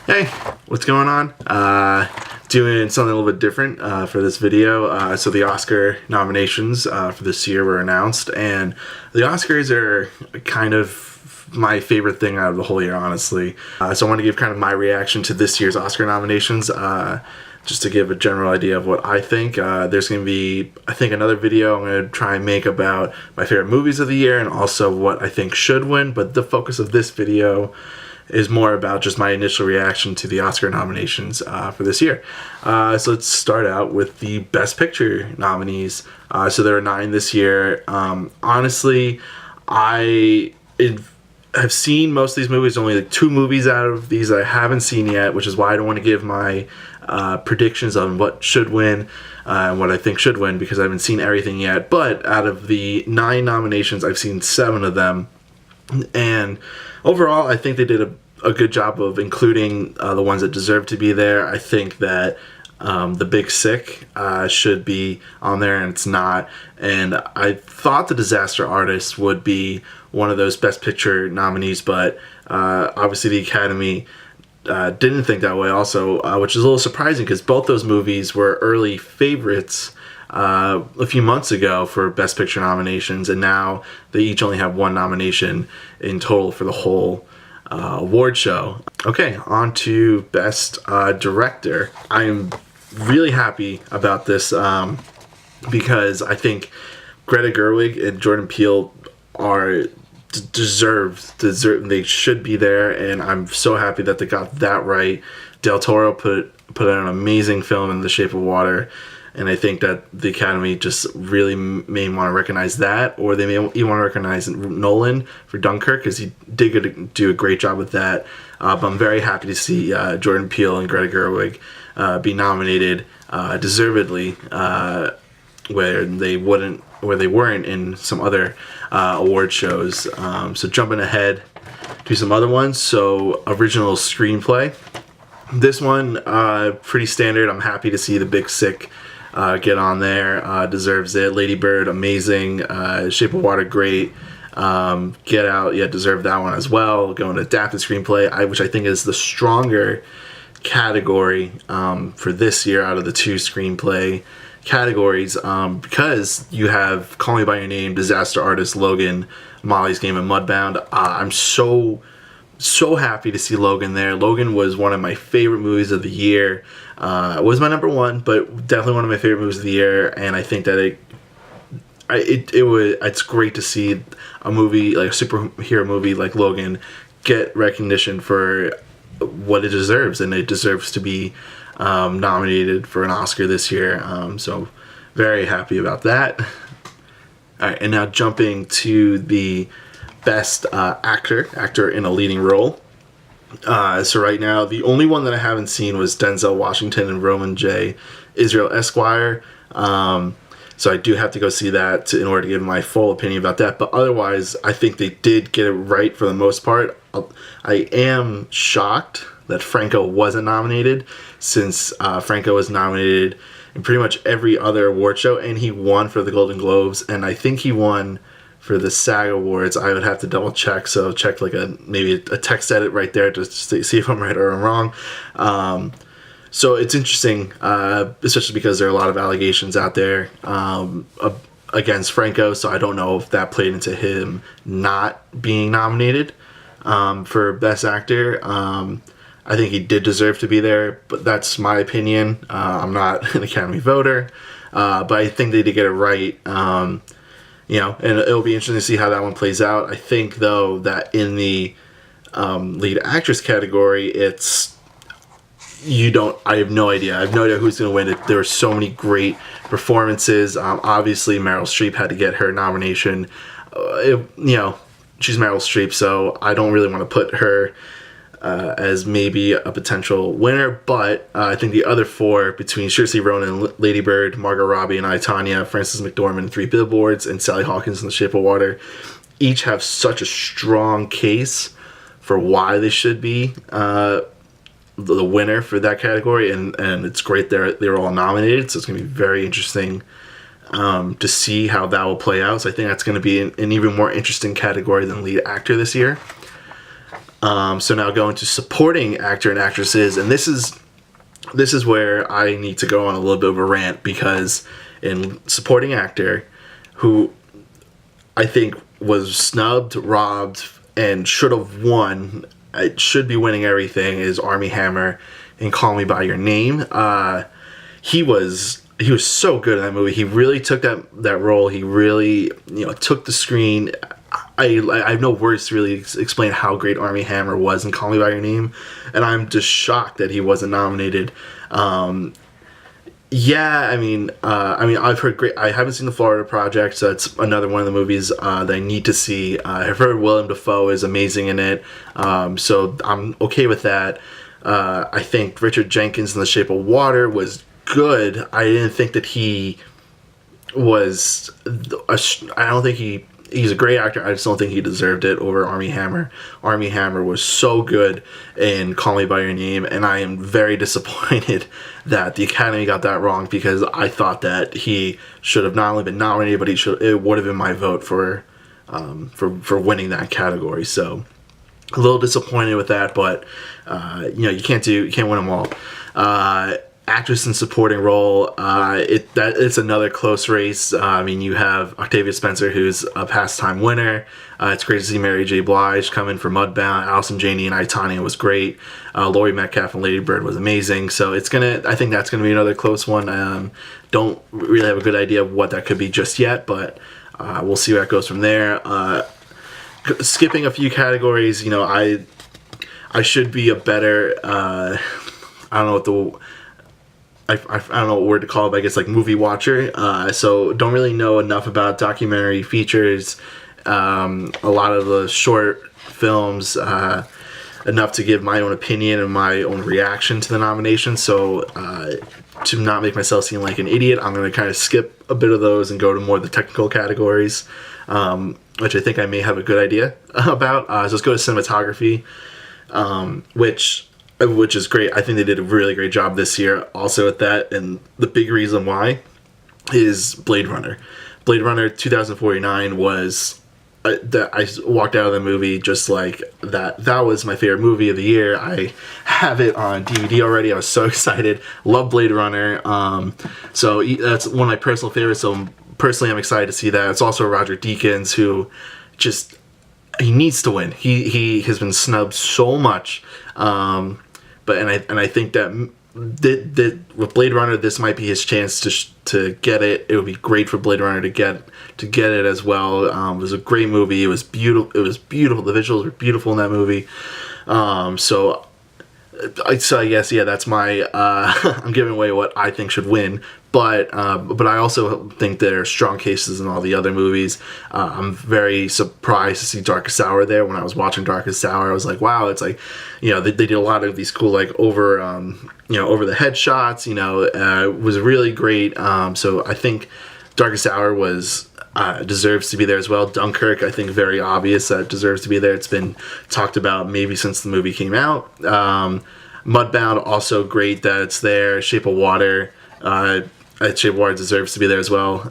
Hey, what's going on? Doing something a little bit different for this video. So the Oscar nominations for this year were announced, and the Oscars are kind of my favorite thing out of the whole year, honestly. So I want to give kind of my reaction to this year's Oscar nominations, just to give a general idea of what I think. There's going to be, I think, another video I'm going to try and make about my favorite movies of the year and also what I think should win, but the focus of this video is more about just my initial reaction to the Oscar nominations for this year. So let's start out with the Best Picture nominees. So there are 9 this year. Honestly, I have seen most of these movies. Only like 2 movies out of these I haven't seen yet, which is why I don't want to give my predictions on what should win and what I think should win, because I haven't seen everything yet. But out of the 9 nominations, I've seen 7 of them. And overall, I think they did a good job of including the ones that deserve to be there. I think that The Big Sick should be on there, and it's not. And I thought The Disaster Artist would be one of those Best Picture nominees, but obviously the Academy didn't think that way also, which is a little surprising because both those movies were early favorites a few months ago for Best Picture nominations, and now they each only have 1 nomination in total for the whole award show. Okay, on to Best Director. I am really happy about this because I think Greta Gerwig and Jordan Peele are deserve. They should be there, and I'm so happy that they got that right. Del Toro put out an amazing film in The Shape of Water. And I think that the Academy just really may want to recognize that, or they may even want to recognize Nolan for Dunkirk, because he did do a great job with that. But I'm very happy to see Jordan Peele and Greta Gerwig be nominated deservedly, where they weren't in some other award shows. So jumping ahead to some other ones. So original screenplay. This one pretty standard. I'm happy to see The Big Sick get on there. Deserves it. Lady Bird, amazing. Shape of Water, great. Get Out, yeah, deserved that one as well. Going to adapted screenplay, which I think is the stronger category for this year out of the 2 screenplay categories, because you have Call Me by Your Name, Disaster Artist, Logan, Molly's Game, and Mudbound. I'm so happy to see Logan there. Logan was one of my favorite movies of the year. It was my number 1, but definitely one of my favorite movies of the year. And I think that it's great to see a movie, like a superhero movie like Logan, get recognition for what it deserves, and it deserves to be nominated for an Oscar this year. So very happy about that. All right, and now jumping to the Best actor in a leading role. So right now, the only one that I haven't seen was Denzel Washington and Roman J. Israel Esquire. So I do have to go see that in order to give my full opinion about that. But otherwise, I think they did get it right for the most part. I am shocked that Franco wasn't nominated, since Franco was nominated in pretty much every other award show, and he won for the Golden Globes, and I think he won for the SAG Awards. I would have to double check, so check like maybe a text edit right there to see if I'm right or I'm wrong. So it's interesting, especially because there are a lot of allegations out there against Franco, so I don't know if that played into him not being nominated for Best Actor. I think he did deserve to be there, but that's my opinion. I'm not an Academy voter, but I think they did get it right. And it'll be interesting to see how that one plays out. I think, though, that in the lead actress category, I have no idea. I have no idea who's going to win it. There were so many great performances. Obviously, Meryl Streep had to get her nomination. She's Meryl Streep, so I don't really want to put her as maybe a potential winner, but I think the other 4, between Saoirse Ronan, Lady Bird, Margot Robbie and I, Tonya, Frances McDormand, 3 Billboards, and Sally Hawkins in The Shape of Water, each have such a strong case for why they should be the winner for that category, and it's great they're all nominated, so it's going to be very interesting to see how that will play out. So I think that's going to be an even more interesting category than lead actor this year. So now going to supporting actor and actresses, and this is where I need to go on a little bit of a rant, because in supporting actor, who I think was snubbed, robbed, and should have won, it should be winning everything, is Armie Hammer in Call Me By Your Name. He was so good in that movie. He really took that role. He really took the screen. I have no words to really explain how great Armie Hammer was in Call Me By Your Name, and I'm just shocked that he wasn't nominated. I've heard great. I haven't seen The Florida Project, so that's another one of the movies that I need to see. I've heard Willem Dafoe is amazing in it, so I'm okay with that. I think Richard Jenkins in The Shape of Water was good. I didn't think that he was. I don't think he's a great actor. I just don't think he deserved it over Armie Hammer. Armie Hammer was so good in Call Me By Your Name, and I am very disappointed that the Academy got that wrong, because I thought that he should have not only been nominated, but it would have been my vote for winning that category. So a little disappointed with that, but you can't win them all. Actress in supporting role, it's another close race. You have Octavia Spencer, who's a past-time winner. It's great to see Mary J. Blige come in for Mudbound. Allison Janney and I, Tonya was great. Laurie Metcalf and Lady Bird was amazing. So I think that's gonna be another close one. Don't really have a good idea of what that could be just yet, but we'll see where it goes from there. Skipping a few categories, I should be a better. I don't know what word to call it, but I guess like movie watcher. So don't really know enough about documentary features, a lot of the short films, enough to give my own opinion and my own reaction to the nominations. So to not make myself seem like an idiot, I'm going to kind of skip a bit of those and go to more of the technical categories, which I think I may have a good idea about. So let's go to cinematography, which is great. I think they did a really great job this year also at that, and the big reason why is Blade Runner. Blade Runner 2049 was I walked out of the movie just like that. That was my favorite movie of the year. I have it on DVD already. I was so excited. Love Blade Runner. So that's one of my personal favorites. So personally, I'm excited to see that. It's also Roger Deakins, who just he needs to win. He has been snubbed so much. But I think that with Blade Runner, this might be his chance to get it. It would be great for Blade Runner to get it as well. It was a great movie. It was beautiful. The visuals were beautiful in that movie. So I guess that's my. I'm giving away what I think should win. But I also think there are strong cases in all the other movies. I'm very surprised to see Darkest Hour there. When I was watching Darkest Hour, I was like, wow, it's like, they did a lot of these cool like over the head shots. It was really great. So I think Darkest Hour deserves to be there as well. Dunkirk, I think, very obvious that deserves to be there. It's been talked about maybe since the movie came out. Mudbound, also great that it's there. Shape of Water. Shape of Water deserves to be there as well.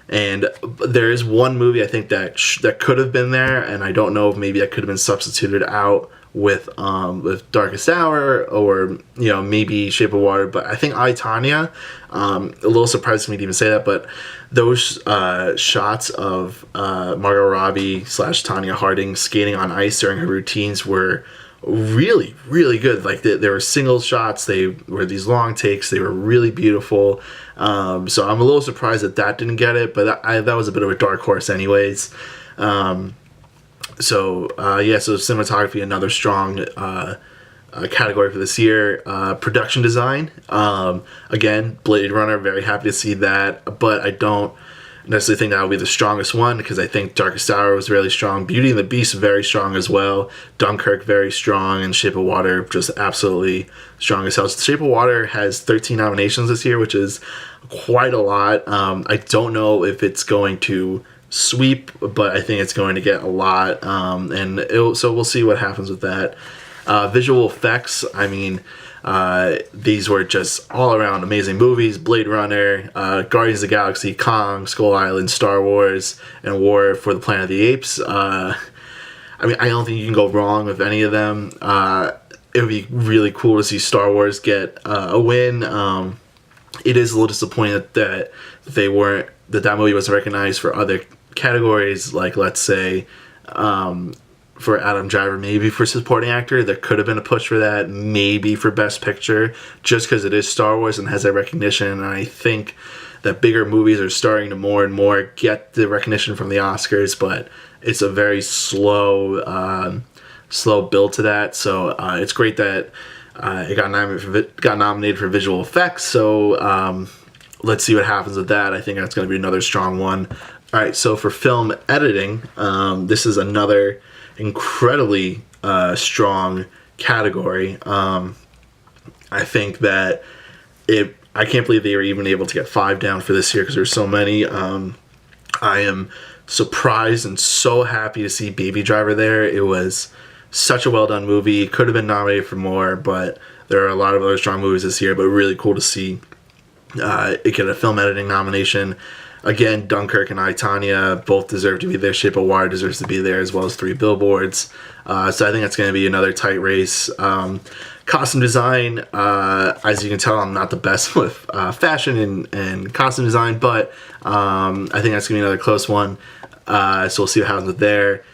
And there is one movie I think that could have been there, and I don't know if maybe that could have been substituted out with Darkest Hour, or maybe Shape of Water. But I think I, Tonya, a little surprised for me to even say that, but those shots of Margot Robbie / Tonya Harding skating on ice during her routines were really, really good. Like there were single shots, they were these long takes, they were really beautiful. So I'm a little surprised that didn't get it, but that was a bit of a dark horse anyways. So cinematography, another strong category for this year. Production design, again, Blade Runner, very happy to see that, but I don't necessarily think that will be the strongest one, because I think Darkest Hour was really strong. Beauty and the Beast very strong as well. Dunkirk very strong, and Shape of Water just absolutely strong as hell. Shape of Water has 13 nominations this year, which is quite a lot. I don't know if it's going to sweep, but I think it's going to get a lot, so we'll see what happens with that. Visual effects, these were just all around amazing movies. Blade Runner, Guardians of the Galaxy, Kong, Skull Island, Star Wars, and War for the Planet of the Apes. I mean, I don't think you can go wrong with any of them. It would be really cool to see Star Wars get a win. It is a little disappointing that that movie wasn't recognized for other categories, like let's say for Adam Driver, maybe for supporting actor. There could have been a push for that, maybe for Best Picture, just because it is Star Wars and has that recognition. And I think that bigger movies are starting to more and more get the recognition from the Oscars, but it's a very slow build to that. So it's great that it got nominated for visual effects. So let's see what happens with that. I think that's going to be another strong one. All right, so for film editing, this is another incredibly strong category. I think that I can't believe they were even able to get 5 down for this year because there's so many. I am surprised and so happy to see Baby Driver there. It was such a well done movie. Could have been nominated for more, but there are a lot of other strong movies this year. But really cool to see it get a film editing nomination. Again, Dunkirk and I, Tonya both deserve to be there. Shape of Water deserves to be there, as well as 3 Billboards. So I think that's going to be another tight race. Costume design, as you can tell, I'm not the best with fashion and costume design, but I think that's going to be another close one. So we'll see what happens with there.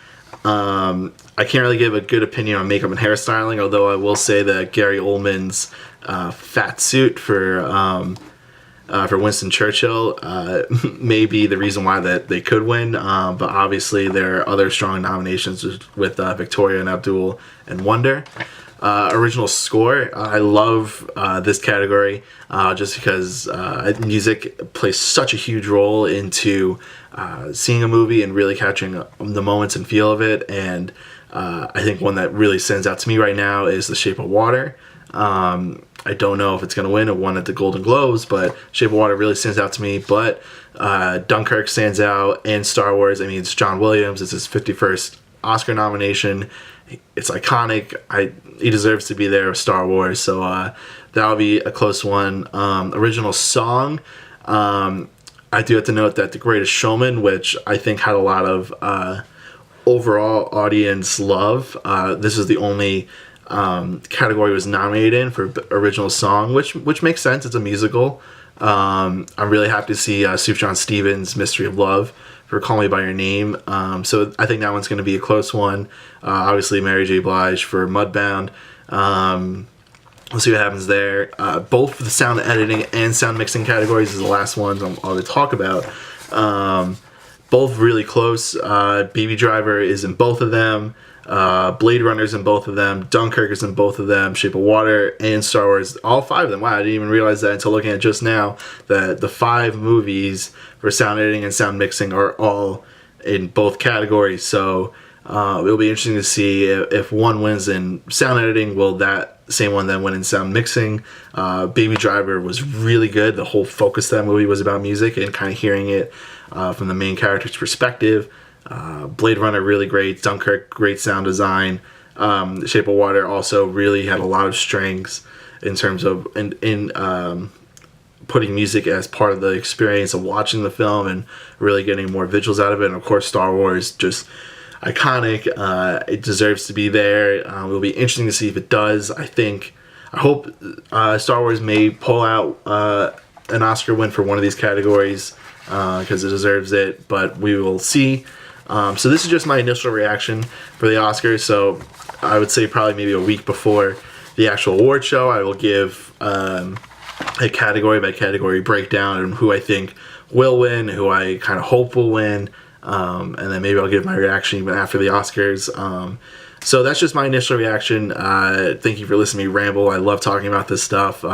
I can't really give a good opinion on makeup and hairstyling, although I will say that Gary Oldman's fat suit for Winston Churchill may be the reason why that they could win, but obviously there are other strong nominations with Victoria and Abdul and Wonder. Original score, I love this category just because music plays such a huge role into seeing a movie and really capturing the moments and feel of it. And I think one that really stands out to me right now is The Shape of Water. I don't know if it's going to win. It won at the Golden Globes, but Shape of Water really stands out to me. But Dunkirk stands out, and Star Wars. I mean, it's John Williams. It's his 51st Oscar nomination. It's iconic. He deserves to be there with Star Wars. So that'll be a close one. Original song. I do have to note that The Greatest Showman, which I think had a lot of overall audience love. This is the only category was nominated in for original song, which makes sense. It's a musical. I'm really happy to see Sufjan Stevens' Mystery of Love for Call Me By Your Name. So I think that one's going to be a close one. Obviously Mary J. Blige for Mudbound. We'll see what happens there. Both the sound editing and sound mixing categories is the last ones I'm going to talk about. Both really close. Baby Driver is in both of them. Blade Runner's in both of them. Dunkirk is in both of them. Shape of Water and Star Wars, all 5 of them. Wow, I didn't even realize that until looking at it just now, that the 5 movies for sound editing and sound mixing are all in both categories. So it'll be interesting to see if one wins in sound editing, will that same one then win in sound mixing. Baby Driver was really good. The whole focus of that movie was about music and kind of hearing it from the main character's perspective. Blade Runner, really great. Dunkirk, great sound design. Shape of Water also really had a lot of strengths in terms of in putting music as part of the experience of watching the film and really getting more visuals out of it. And of course, Star Wars, just iconic. It deserves to be there. It'll be interesting to see if it does. I hope Star Wars may pull out an Oscar win for one of these categories because it deserves it, but we will see. So this is just my initial reaction for the Oscars. So I would say probably maybe a week before the actual award show, I will give a category by category breakdown and who I think will win, who I kind of hope will win, and then maybe I'll give my reaction even after the Oscars. So that's just my initial reaction. Thank you for listening to me ramble. I love talking about this stuff.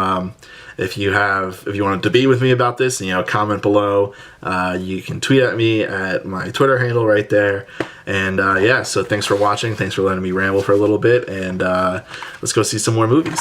If you want to debate with me about this, comment below. You can tweet at me at my Twitter handle right there. And so thanks for watching. Thanks for letting me ramble for a little bit. And let's go see some more movies.